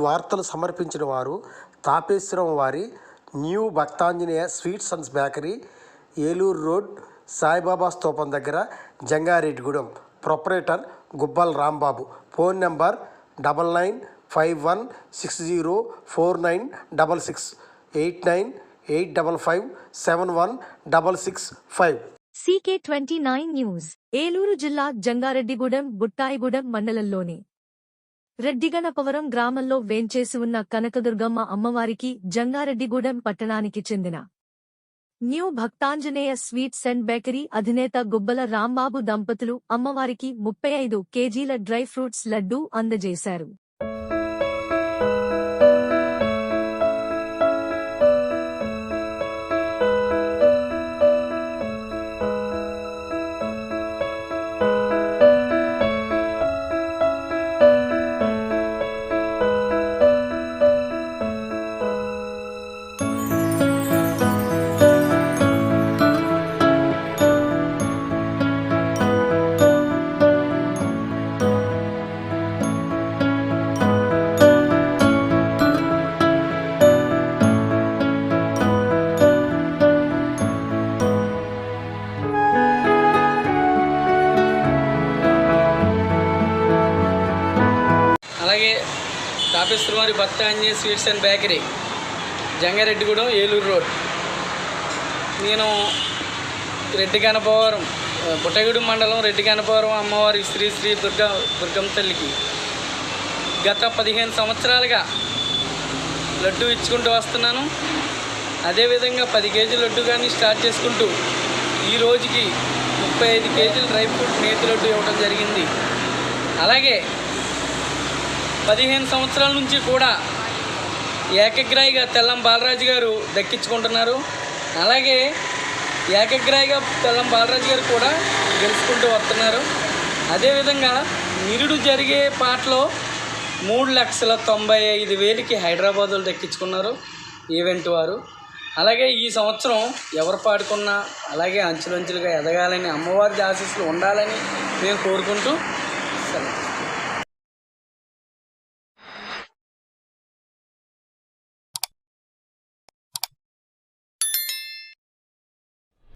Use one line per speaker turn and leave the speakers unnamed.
వార్తలు సమర్పించిన వారు తాపేశ్వరం వారి new Bhaktanjaneya sweets and bakery, Eluru road, Saibaba స్తూపం దగ్గర, Jangareddygudem. Proprietor Gubbal Rambabu. Phone number 9951604966 8985571665.
CK29 news. Eluru జిల్లా జంగారెడ్డిగూడెం బుట్టాయిగూడెం మండలంలోని రెడ్డిగణపవరం గ్రామంలో వేంచేసి ఉన్న కనకదుర్గమ్మ అమ్మవారికి జంగారెడ్డిగూడెం పట్టణానికి చెందిన new Bhaktanjaneya sweets and bakery అధినేత గుబ్బల రాంబాబు దంపతులు అమ్మవారికి 35 కేజీల డ్రై ఫ్రూట్స్ లడ్డూ అందజేశారు.
అలాగే తాపేశ్వరం వారి Bhaktanjaneya sweets and bakery, Jangareddygudem, Eluru road. నేను రెడ్డిగణపవరం, బుట్టాయిగూడెం మండలం రెడ్డిగణపవరం అమ్మవారి శ్రీ శ్రీ దుర్గమ్మ తల్లికి గత 15 సంవత్సరాలుగా లడ్డు ఇచ్చుకుంటూ వస్తున్నాను. అదేవిధంగా 10 కేజీల లడ్డు కానీ స్టార్ట్ చేసుకుంటూ ఈ రోజుకి 35 కేజీల డ్రై ఫ్రూట్ నేతి లడ్డు ఇవ్వడం జరిగింది. అలాగే 15 సంవత్సరాల నుంచి కూడా ఏకగ్రాయిగా తెల్లం బాలరాజు గారు దక్కించుకుంటున్నారు. అలాగే ఏకగ్రాయిగా తెల్లం బాలరాజు గారు కూడా గెలుచుకుంటూ వస్తున్నారు. అదేవిధంగా నిరుడు జరిగే పాటలో 3,95,000కి హైదరాబాదులో దక్కించుకున్నారు ఈవెంట్ వారు. అలాగే ఈ సంవత్సరం ఎవరు పాడుకున్నా అలాగే అంచులంచులుగా ఎదగాలని, అమ్మవారి ఆశీస్సులు ఉండాలని మేము కోరుకుంటూ సెలవు.